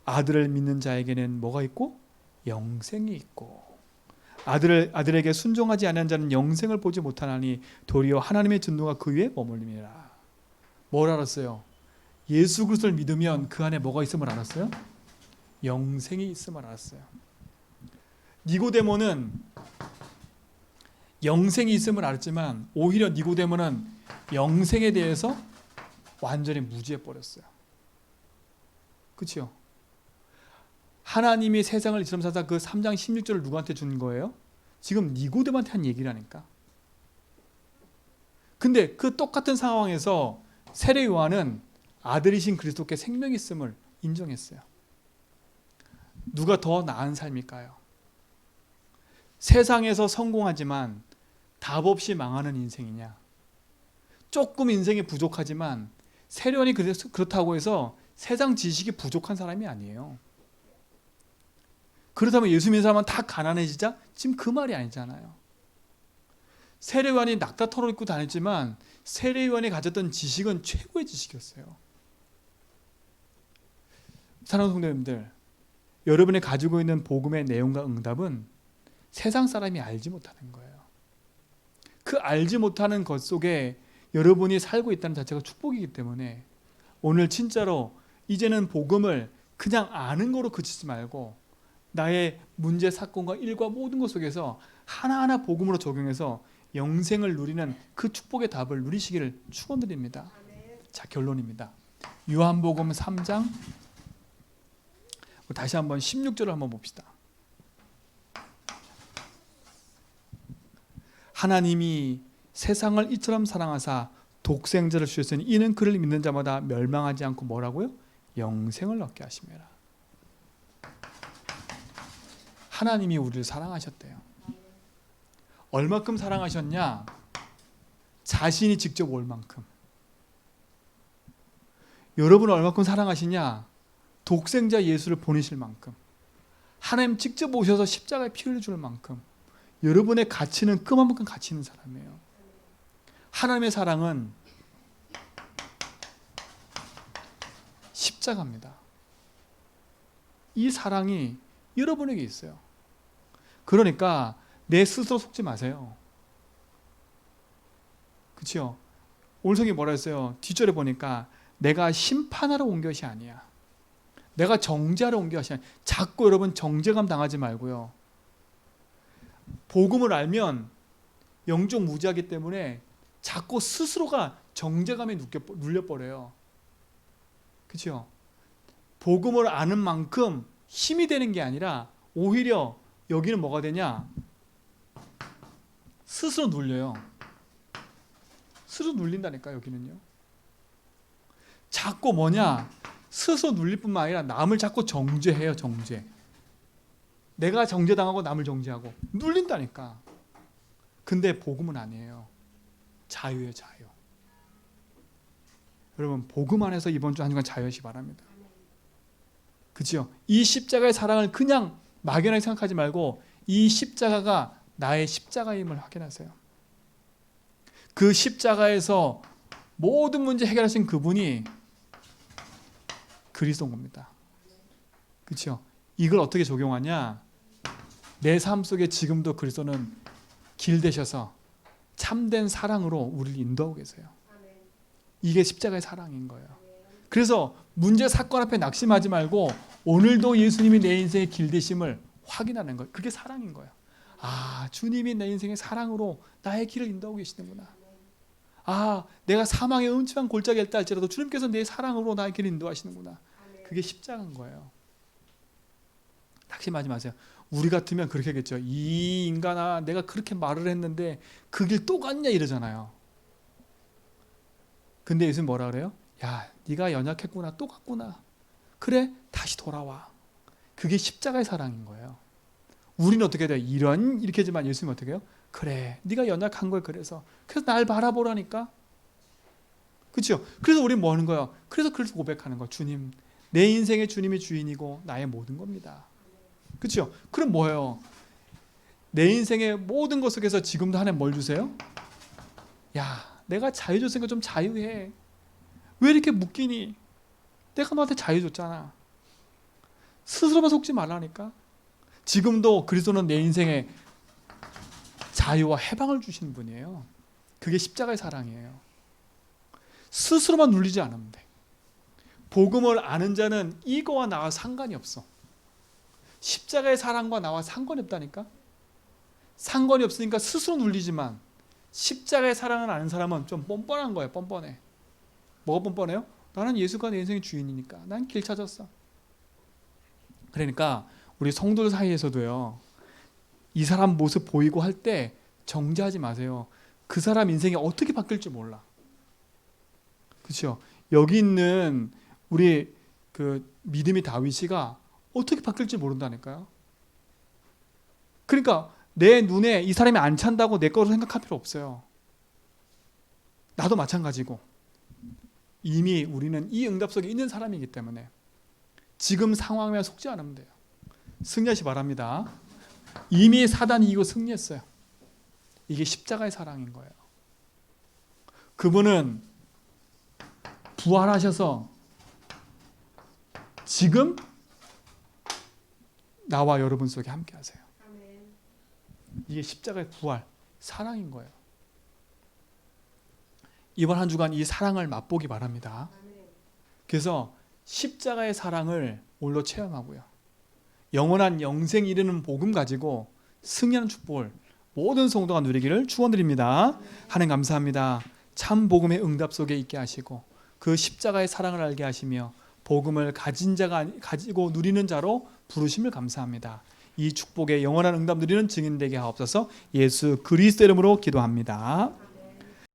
아들을 믿는 자에게는 뭐가 있고? 영생이 있고, 아들에게 순종하지 않은 자는 영생을 보지 못하나니 도리어 하나님의 진노가 그 위에 머물림이라. 뭘 알았어요? 예수 그리스도를 믿으면 그 안에 뭐가 있음을 알았어요? 영생이 있음을 알았어요. 니고데모는 영생이 있음을 알았지만 오히려 니고데모는 영생에 대해서 완전히 무지해 버렸어요. 그렇죠? 하나님이 세상을 이처럼 사사 그 3장 16절을 누구한테 준 거예요? 지금 니고데모한테 한 얘기라니까. 근데 그 똑같은 상황에서 세례 요한은 아들이신 그리스도께 생명이 있음을 인정했어요. 누가 더 나은 삶일까요? 세상에서 성공하지만 답 없이 망하는 인생이냐? 조금 인생이 부족하지만 세례 요한이 그렇다고 해서 세상 지식이 부족한 사람이 아니에요. 그렇다면 예수 믿는 사람은 다 가난해지자? 지금 그 말이 아니잖아요. 세례 요한이 낙타 털어 입고 다녔지만 세례 요한이 가졌던 지식은 최고의 지식이었어요. 사랑하는 성도님들, 여러분이 가지고 있는 복음의 내용과 응답은 세상 사람이 알지 못하는 거예요. 그 알지 못하는 것 속에 여러분이 살고 있다는 자체가 축복이기 때문에 오늘 진짜로 이제는 복음을 그냥 아는 거로 그치지 말고 나의 문제, 사건과 일과 모든 것 속에서 하나하나 복음으로 적용해서 영생을 누리는 그 축복의 답을 누리시기를 축원드립니다. 자, 결론입니다. 요한복음 3장 다시 한번 16절을 한번 봅시다. 하나님이 세상을 이처럼 사랑하사 독생자를 주셨으니 이는 그를 믿는 자마다 멸망하지 않고 뭐라고요? 영생을 얻게 하심이라. 하나님이 우리를 사랑하셨대요. 얼마큼 사랑하셨냐? 자신이 직접 올 만큼. 여러분을 얼마큼 사랑하시냐? 독생자 예수를 보내실 만큼. 하나님 직접 오셔서 십자가에 피 흘려 줄 만큼. 여러분의 가치는 그만큼 가치 있는 사람이에요. 하나님의 사랑은 십자가입니다. 이 사랑이 여러분에게 있어요. 그러니까 내 스스로 속지 마세요. 그렇죠? 올성이 뭐라 했어요? 뒷절에 보니까 내가 심판하러 온 것이 아니야. 내가 정죄하러 온 것이 아니야. 자꾸 여러분 정죄감 당하지 말고요. 복음을 알면 영적 무지하기 때문에 자꾸 스스로가 정죄감에 눌려버려요. 그렇죠? 복음을 아는 만큼 힘이 되는 게 아니라 오히려 여기는 뭐가 되냐? 스스로 눌려요. 스스로 눌린다니까 여기는요. 자꾸 뭐냐? 스스로 눌릴 뿐만 아니라 남을 자꾸 정죄해요. 정죄. 내가 정죄당하고 남을 정죄하고 눌린다니까. 근데 복음은 아니에요. 자유예요. 자유. 여러분 복음 안에서 이번 주 한 주간 자유하시기 바랍니다. 그렇죠? 이 십자가의 사랑을 그냥 막연하게 생각하지 말고 이 십자가가 나의 십자가임을 확인하세요. 그 십자가에서 모든 문제 해결하신 그분이 그리스도인 겁니다. 그렇죠? 이걸 어떻게 적용하냐? 내 삶 속에 지금도 그리스도는 길 되셔서 참된 사랑으로 우리를 인도하고 계세요. 이게 십자가의 사랑인 거예요. 그래서 문제 사건 앞에 낙심하지 말고 오늘도 예수님이 내 인생의 길 되심을 확인하는 거예요. 그게 사랑인 거예요. 아, 주님이 내 인생의 사랑으로 나의 길을 인도하고 계시는구나. 아, 내가 사망의 음침한 골짜기에 있다 할지라도 주님께서 내 사랑으로 나의 길을 인도하시는구나. 그게 십자가인 거예요. 낙심하지 마세요. 우리 같으면 그렇게 하겠죠. 이 인간아, 내가 그렇게 말을 했는데 그 길 또 갔냐 이러잖아요. 근데 예수님 뭐라 그래요? 야, 네가 연약했구나, 또 갔구나. 그래, 다시 돌아와. 그게 십자가의 사랑인 거예요. 우리는 어떻게 돼요? 이렇게 하지만 예수님 어떻게 해요? 그래, 네가 연약한 걸 그래서 날 바라보라니까. 그렇죠? 그래서 우리는 뭐 하는 거예요? 그래서 고백하는 거예요. 주님, 내 인생의 주님이 주인이고 나의 모든 겁니다. 그렇죠? 그럼 뭐예요? 내 인생의 모든 것 속에서 지금도 하나님 뭘 주세요? 야, 내가 자유 줬으니까 좀 자유해. 왜 이렇게 묶이니? 내가 너한테 자유 줬잖아. 스스로만 속지 말라니까. 지금도 그리스도는 내 인생에 자유와 해방을 주시는 분이에요. 그게 십자가의 사랑이에요. 스스로만 눌리지 않으면 돼. 복음을 아는 자는 이거와 나와 상관이 없어. 십자가의 사랑과 나와 상관이 없다니까. 상관이 없으니까 스스로 눌리지만 십자가의 사랑을 아는 사람은 좀 뻔뻔한 거예요. 뻔뻔해. 뭐가 뻔뻔해요? 나는 예수가 내 인생의 주인이니까 난 길 찾았어. 그러니까 우리 성도들 사이에서도요, 이 사람 모습 보이고 할 때 정죄하지 마세요. 그 사람 인생이 어떻게 바뀔지 몰라. 그렇죠? 여기 있는 우리 그 믿음의 다윗이가 어떻게 바뀔지 모른다니까요. 그러니까 내 눈에 이 사람이 안 찬다고 내 거로 생각할 필요 없어요. 나도 마찬가지고. 이미 우리는 이 응답 속에 있는 사람이기 때문에 지금 상황에 속지 않으면 돼요. 승리하시 바랍니다. 이미 사단이 이기고 승리했어요. 이게 십자가의 사랑인 거예요. 그분은 부활하셔서 지금 나와 여러분 속에 함께 하세요. 이게 십자가의 부활, 사랑인 거예요. 이번 한 주간 이 사랑을 맛보기 바랍니다. 그래서 십자가의 사랑을 오늘로 체험하고요. 영원한 영생 이르는 복음 가지고 승리하는 축복을 모든 성도가 누리기를 축원드립니다. 하나님 감사합니다. 참 복음의 응답 속에 있게 하시고 그 십자가의 사랑을 알게 하시며 복음을 가진 자가 가지고 누리는 자로 부르심을 감사합니다. 이 축복의 영원한 응답 누리는 증인 되게 하옵소서. 예수 그리스도 이름으로 기도합니다.